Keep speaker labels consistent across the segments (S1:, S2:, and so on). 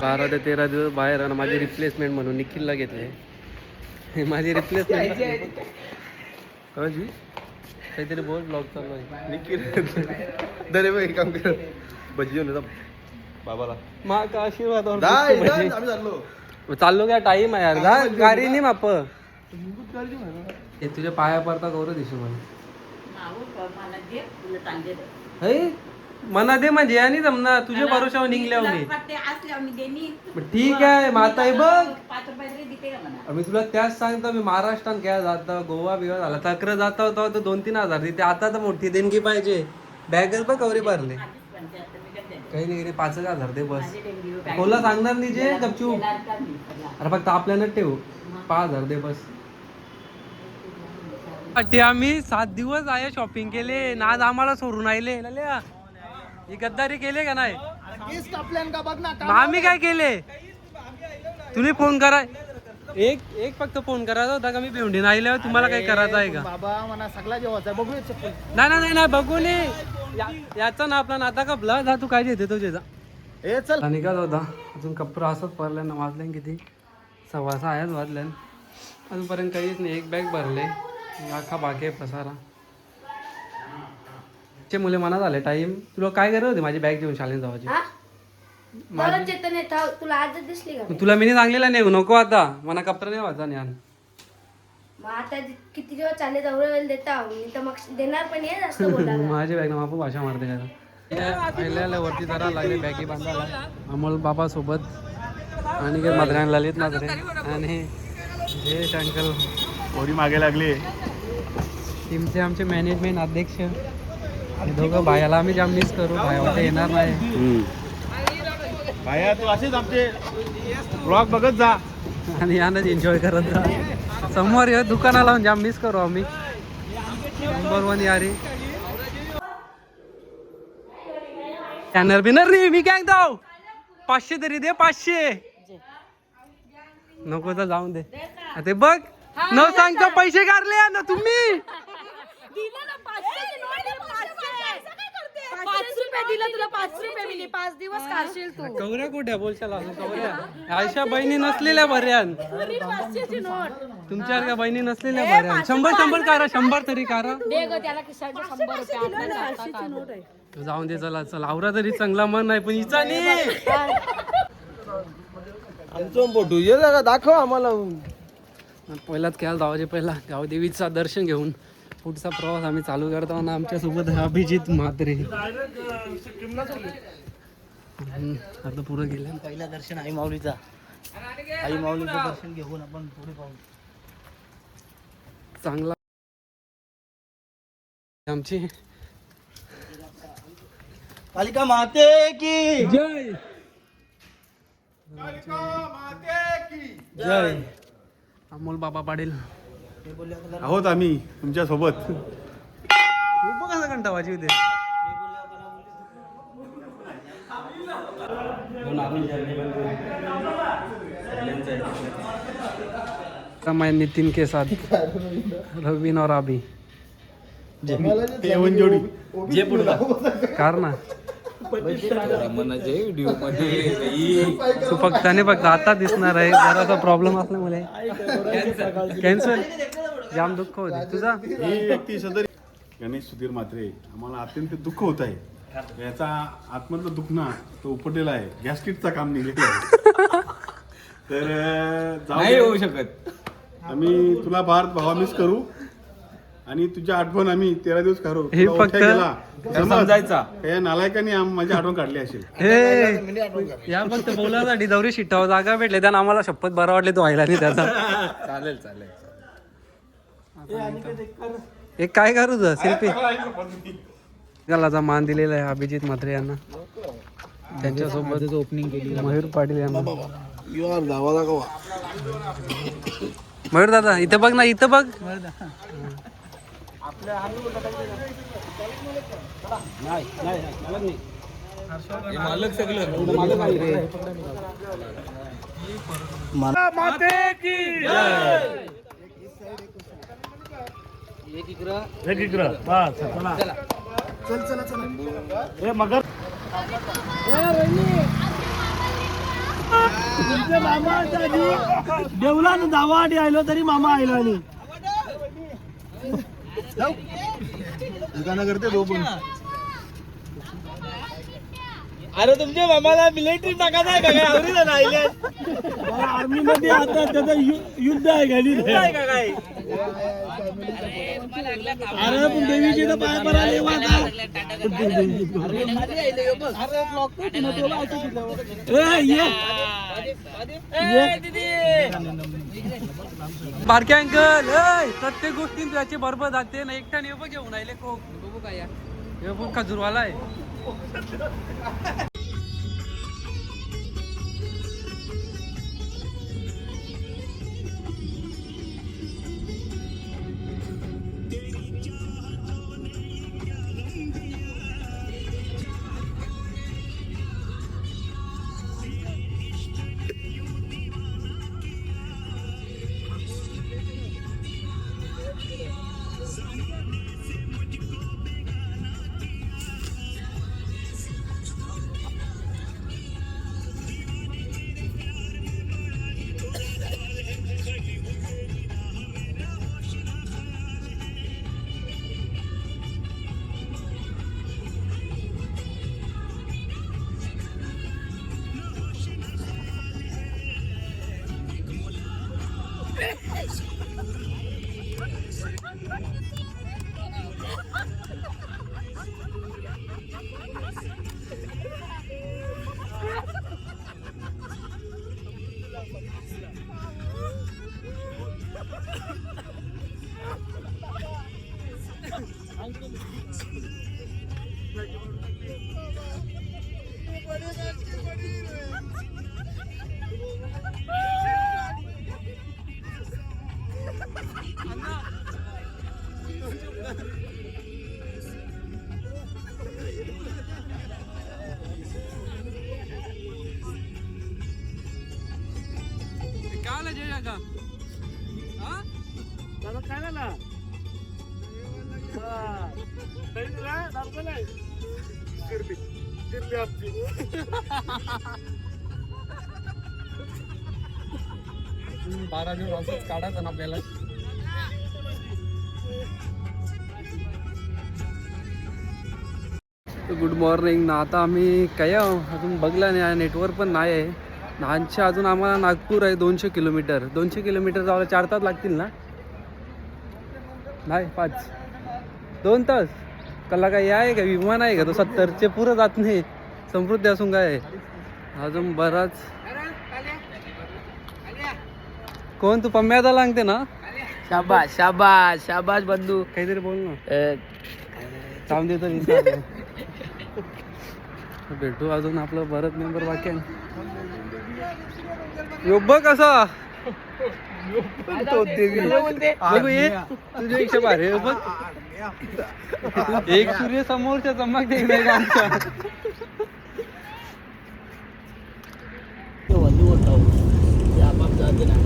S1: बारा ते 13 दिवस बाहेर आणि माझी रिप्लेसमेंट म्हणून निखिलला घेतले. माझी रिप्लेसमेंट काहीतरी बोल ब्लॉग चालू आहे. निखिल दरे बघ काम कर भजी घेऊन बाबाला मा का आशीर्वाद चाललो काय टाईम आहे यार. गाडी नाही माप तुझ्या पाया पडता गौरव दिसू मला मना दे म्हणजे आणि जमना तुझ्या भरोशावर निघल्या ठीक आहे माता आहे बघ. मी तुला त्याच सांगतो मी महाराष्ट्रात काय जातं गोवा बिवा झाला तक्र जाता होता तर 2-3 हजार देते. आता तर मोठी देणगी पाहिजे. बॅगच बघ कवरी भरले काही नाही 5,000 दे बस. कोला सांगणार नाही जे गपचूप. अरे फक्त आपल्याला ठेवू 5,000 दे बस. आम्ही 7 दिवस आहे शॉपिंग केले ना आज आम्हाला सोडून आले. ही गद्दारी केले का नाही. आम्ही काय केले तुम्ही फोन करा एक फक्त फोन करायचा होता का मी भेंडी आल्यावर तुम्हाला काही करायचं आहे का बाबा मला सगळा जेवायचा बघू. नाही बघू नये याचा ना आपला नाता कपला जा तू काय देते तो हे चल निघाल होता. अजून कपडा असंच पडल्या ना वाजले किती 6:15 आहेत वाजल्या अजूनपर्यंत काहीच नाही. एक बॅग भरले अख्खा बाकी आहे पसारा. चे मुले मना झाले टाइम तुला काय करत होते माझी बॅग घेऊन शाळेत जावायची.
S2: तुला आजच दिसली का
S1: तुला मी सांगलेला नाही नको आता मला कपडा नाही वाचा ज्ञान.
S2: आता किती दिवस चालले जवळ देता तर मग देणार पण आहे जास्त बोलायला.
S1: माझी बॅग ना भाषा मारते का पहिल्याला वरती जरा लागले बॅगी बांधायला अमोल बाबा सोबत आणि काही मदऱ्यान ललित मात्रे आणि जयेश अंकल
S3: पोरी मागे लागली.
S1: टीमचे आमचे मॅनेजमेंट अध्यक्ष हे दोघं भायाला आम्ही जाम मिस करू. भाया वाटतं येणार नाही.
S3: भाया तू असेच आमचे ब्लॉग बघत जा
S1: आणि यानंच एन्जॉय करत जा. समोर या दुकानाला जाम मिस करू आम्ही. नंबर 1 यारी स्कॅनर बिनर नाही मी काय दाव 500 तरी दे 500 नको तर जाऊन दे. ते बघ न सांगता पैसे काढले ना तुम्ही.
S2: 5 रुपये दिला तुला 5 रुपये मिळाले 5 दिवस काढशील तू.
S1: कवऱ्या कुठे बोलशाल अजून कवऱ्या आयशा बहिणी नसलेल्या बऱ्यान तुमच्या बहिणी नसलेल्या बऱ्यान 100 करा 100 तरी करा. तू जाऊन दे चला चल आवरा तरी चांगला मन नाही पण हिचा नाही.
S3: आमचं फोटो दाखव आम्हाला.
S1: पहिलाच खेळायला जावायचे पहिला गाव देवीचा दर्शन घेऊन पुढचा प्रवास आम्ही चालू करतो ना. आमच्या सोबत अभिजित म्हात्रे आता पुढे गेले.
S4: पहिला दर्शन आई माऊलीचा दर्शन घेऊन आपण पुढे पाहू.
S1: चांगला आमची
S4: कालिका माते की
S1: जय जय. अमोल बाबा पाटील
S3: आहोत आम्ही तुमच्या सोबत.
S1: खूप कसा घंटा वाजी होते. मैं नितिन के साथ रवीन और अभी
S3: जोडी
S1: कारण तू फक्त आता दिसणार आहे. जरासा प्रॉब्लेम असल्यामुळे कॅन्सल जाम दुःख होते तुझा.
S3: ही व्यक्ती सदर गणेश सुधीर म्हात्रे आम्हाला अत्यंत दुःख होत आहे. याचा आत्मधलं दुखणं तो उपटेला आहे. गॅस्ट्रिकचा काम निघेल तर
S5: नाही होऊ शकत.
S3: आम्ही तुला फार भावा मिस करू आणि तुझ्या आठवण आम्ही 13 दिवस करू.
S1: हे फक्त
S5: समजायचा
S3: या नालायकाने माझी आठवण काढली असेल.
S1: हे या फक्त बोलासाठी दौरी शिट्टावर जागा भेटले त्यानं आम्हाला शपथ बरं वाटले तो व्हायला नाही त्याचा.
S5: चालेल चालेल.
S1: एक काय करू तुझं शिल्पी गलाचा मान दिलेला आहे अभिजित म्हात्रे यांना. त्यांच्यासोबत ओपनिंग केली मयूर पाटील यांना. मयूर दादा इथं बघ ना इथं बघ.
S5: मालक सगळं
S1: माते की जय.
S4: देवला जावा आलो तरी मामा आयला आणि
S3: दुकानं करते भाऊ पण
S4: अरे तुमच्या मामाला मिलिटरी टाकायचं आहे का काय आवडीला राहिले आर्मी मध्ये आता त्याचं युद्ध आहे घाली काय अरे पण देवीची तर पाय पडाले
S1: बारके अंकल प्रत्येक गोष्टी त्याची बरोबर जाते ना एकट्याने बघ घेऊन आले कोक बघू काय हे बघ खजूरवाला आहे बारा दिवस असंच काढायचं ना आपल्याला गुड मॉर्निंग ना आता आम्ही काय अजून बघला नाही नेटवर्क पण नाही आहे नानच्या अजून आम्हाला नागपूर आहे 200 किलोमीटर 200 किलोमीटर जायला 4 तास लागतील ना नाही 2 तास कला काय आहे का विमान आहे का तो 70चे पुरं जात नाही समृद्धी असून काय आहे अजून बराच कोण तू पम्म्यादा लागते ना
S4: शाबाश शाबाश शाबाश बंधू
S1: काहीतरी बोल ना थांब देतो भेटू अजून आपलं भरत मेंबर बाकी आहे यो बघ कसा बघू ये तुझ्यापेक्षा भारी बघ एक सूर्य समोरच्या चमक दे नाही का आमचा
S4: तिकडे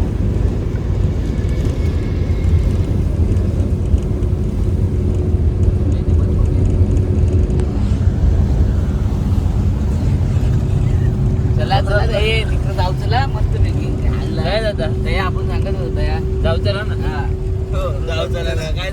S4: जाऊ चला मस्त पैकी काय दादा आपण सांगत होतो जाऊ चला ना जाऊ चला ना काय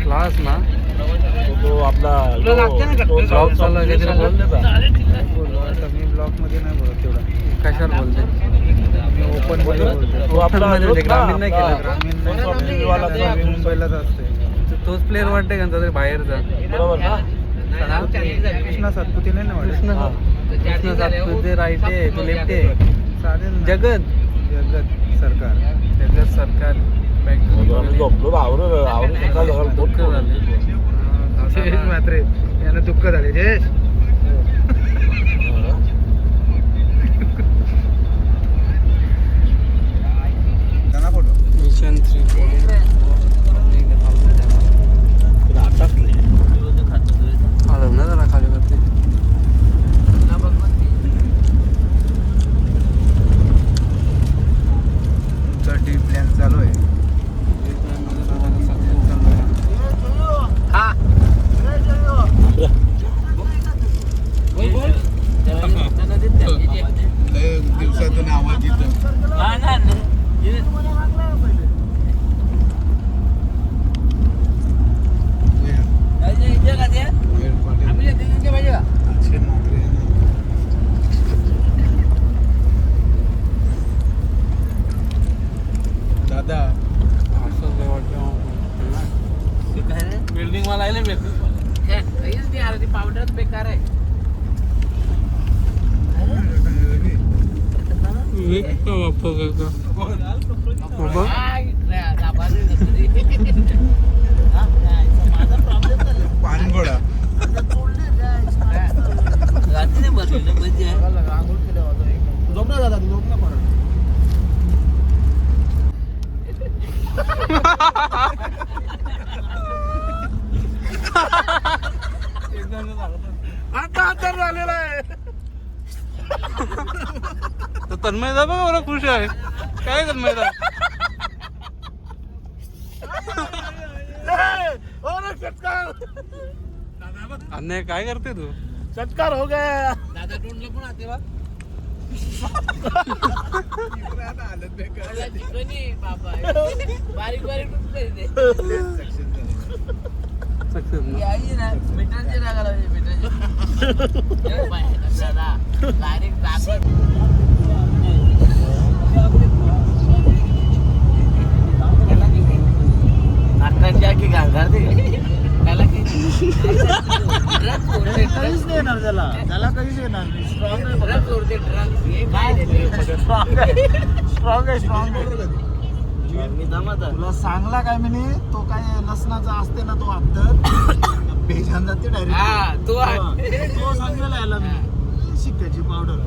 S4: क्लास ना तो आपला ब्लॉग चालू आहे मी ब्लॉग मध्ये नाही बोलत तेवढा कशावर बोलते ओपन मध्ये बोलतो ओपन मध्ये ग्रामीण नाही केलं मुंबईलाच असते तोच प्लेअर वाटते का तरी बाहेरचा बरोबर ना कृष्णा सातपुते नाही ना कृष्णा कृष्ण सातपुते राईट आहे तू लेफ्ट आहे चालेल ना. जगत सरकार दुःख झाले जयेश म्हात्रे यांना दुःख झाले जयेश मिशन 3 आलं ना जरा खाली वरती डी प्लॅन चालू आहे दिवसातून आवाज दादा
S5: बिल्डिंग मला पावडर बेकार आहे
S3: पानगोळा झोप ना दादा झोप ना परत
S1: आता झालेला आहे तन्मयदा बघा मला खुश आहे काय तन्मयदा अन्याय काय करते तू
S3: सत्कार हो गया
S5: दादा तोंडला पण आते बा बारीक बारीक
S1: सक्सेस ना
S3: त्याला काहीच येणार तुला सांगला काय म्हणे तो काय लसणाचा असते ना तो अफ्तर भेजान जाते डायरेक्ट तो सांगलेला याला मी शिक्क्याची पावडर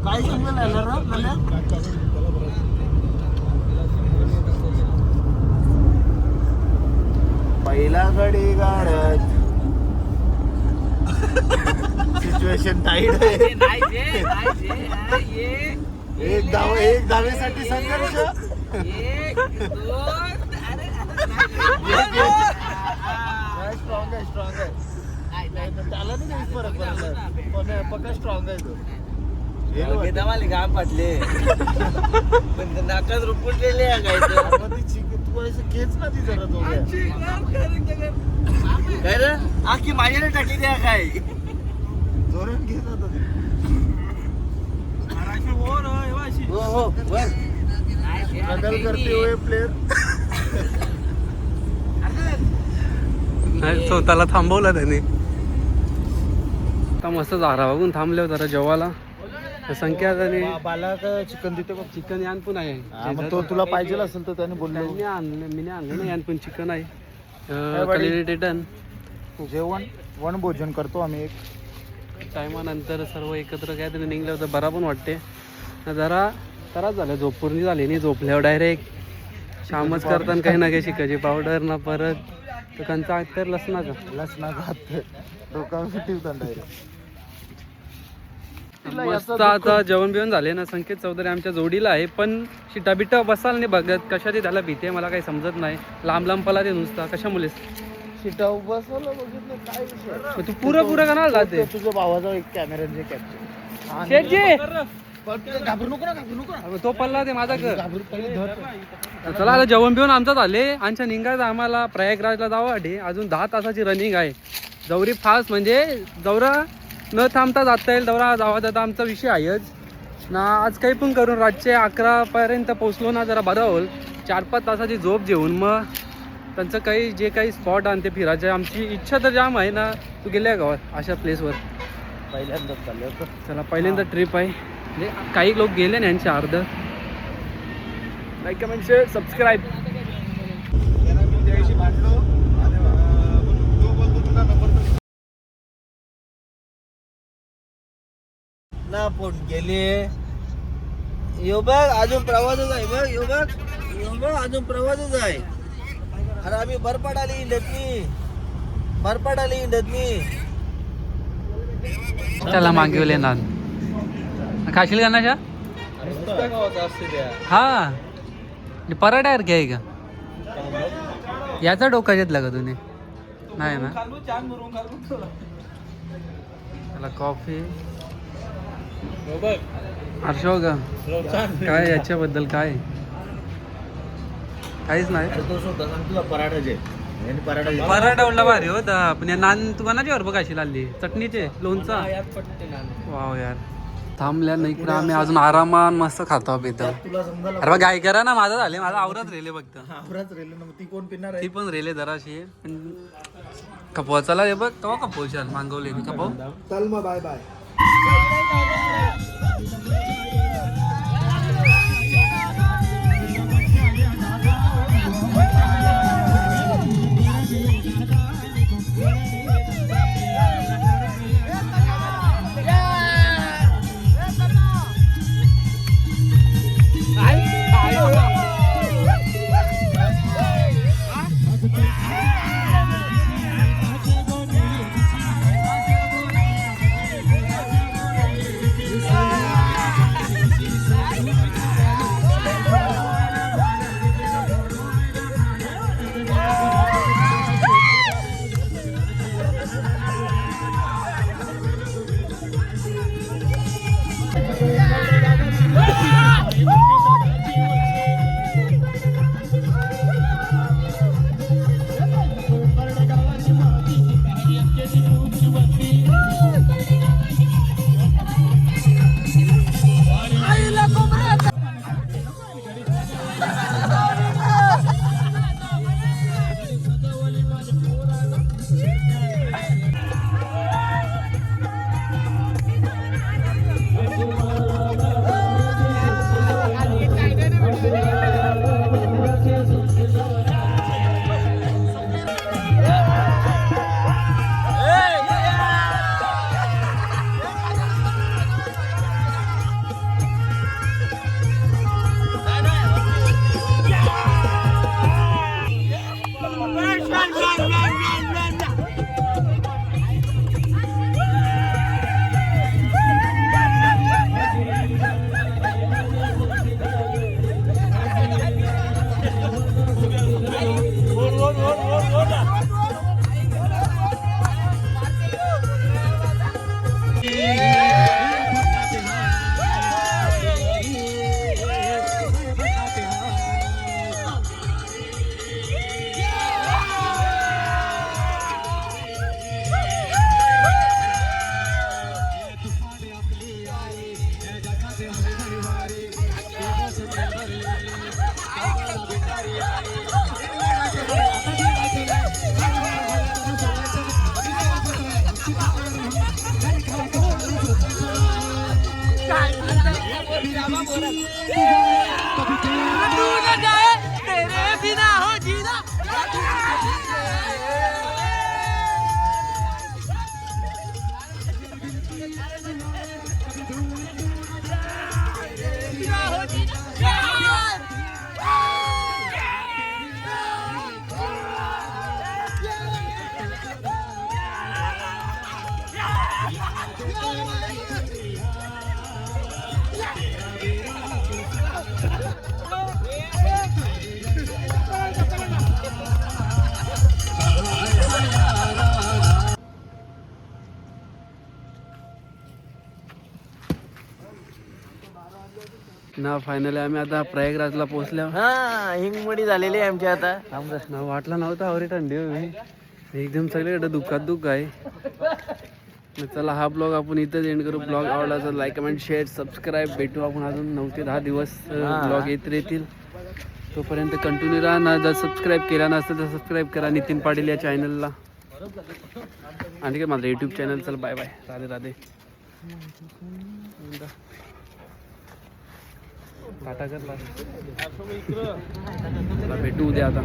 S3: काय सांगलेला याला रे आपल्याला पहिला गडी गाडत सिच्युएशन टाईट एक धावेसाठी संघर्ष स्ट्रॉंग आहे त्याला नाही काही फरक पडला पण पक्का स्ट्रॉंग आहे तो
S5: घाम फाटले पण नाकात रुपटलेले
S3: तू असं घेच ना ती जरा तो
S5: काय रे आखी माझ्याने टाकली द्या काय
S3: जोरात घेत होता ते
S5: हो
S3: स्ट्रगल करते हुए प्लेयर
S1: स्वतःला थांबवलं त्याने आता मस्त झारा बघून थांबले जरा जेवायला संख्या आणि
S3: बालाक चिकन देते बघ
S1: चिकन यान पण आहे
S3: मग तो तुला पाहिजे असेल तर त्याने बोललो
S1: त्यांनी आणलं मी नाही आणलं ना यान पण चिकन आहे कलेरी टेटन
S3: जेवण वनभोजन करतो आम्ही एक
S1: टायमानंतर सर्व एकत्र काय तरी निघलं होतं बरा पण वाटते जरा त्रास झाला झोप पूर्ण झाली नाही झोपल्यावर डायरेक्ट शामच करताना काही ना काही शिकायची पावडर ना परत तर कंचा आग तर लसणाचा
S3: घात डोक्यावर ठेवतात डायरेक्ट
S1: मस्त आता जेवण बिवण झाले ना संकेत चौधरी आमच्या जोडीला आहे पण शिटा बिटा बसाल नाही बघत कशाची त्याला भीती आहे मला काही समजत नाही लांब पला ते नुसता कशामुळेच
S3: शिटा बसवलं बघितलं काय विषय
S1: तू पुरं का जाते
S3: तुझ्या भावाजवळ एक कॅमेऱ्याचे कॅप्चर
S1: शेटजी
S3: घाबरू नको
S1: तो पल्ला ते माझा घर
S3: घाबरू पहिले धर
S1: चला आता जेवण बिवून आमचं झाले आमच्या निघायचं आम्हाला प्रयागराजला जावासाठी अजून 10 तासाची रनिंग आहे जवरी फास्ट म्हणजे जवरा न थांबता जाता येईल दौरा जावा जाता आमचा विषय आहेच ना आज काही पण करून रातचे 11 पर्यंत पोचलो ना जरा बरं होईल 4-5 तासाची झोप जेवून मग त्यांचं काही जे काही स्पॉट आणि ते फिरायचं आमची इच्छा तर जाम आहे ना. तू गेल्या गावात अशा प्लेसवर?
S5: पहिल्यांदाच चाललो होतो.
S1: चला पहिल्यांदा ट्रिप आहे म्हणजे काही लोक गेले ना यांचे अर्ध. Like comment share subscribe.
S5: ना पण गेले. यो बघ अजून प्रवासच आहे बघ. यो बघ अजून प्रवासच आहे. अरे आम्ही बरपाट आली इंडतनी.
S1: त्याला मागवले ना खाशील का ना हा पराठा यार आहे का याचा डोका घेतला का तुम्ही? नाही ना. त्याला कॉफी हर्षो का काय याच्याबद्दल काय काहीच नाही. पराठा उडला भारी होता पण या नान तू कोणाच्या वर बघाशी लागली चटणीचे लोणचा वाव यार. थांबल्या नाही इकडे आम्ही अजून आरामान मस्त खातो इथं. अरे बा गाय करा ना माझा झाले माझा आवरत रेले फक्त.
S5: ती कोण पिणार
S1: ती पण रेले जराशी पण कपवा चला रे बघ तेव्हा कपव छान मागवले मी कपव.
S5: चल मग बाय बाय.
S1: ना फायनली आम्ही आता प्रयागराजला पोहोचलो.
S5: हा हिंगमडी झालेली आहे आमची आता.
S1: ना वाटला नव्हता अवरी थंडी होई एकदम सगळीकडे दुःखात दुःख आहे. चला हा ब्लॉग आपण इथंच एंड करू. ब्लॉग आवडला तर लाईक कमेंट शेअर सबस्क्राईब. भेटू आपण अजून 9 ते 10 दिवस ब्लॉग येत राहतील. तोपर्यंत कंटिन्यू राहा ना. जर सबस्क्राईब केला नसेल तर सबस्क्राईब करा नितीन पाटील या चॅनलला. आणि काय माझं यूट्यूब चॅनल. चल बाय बाय. राधे राधे. टाटा कर. भेटू उद्या आता.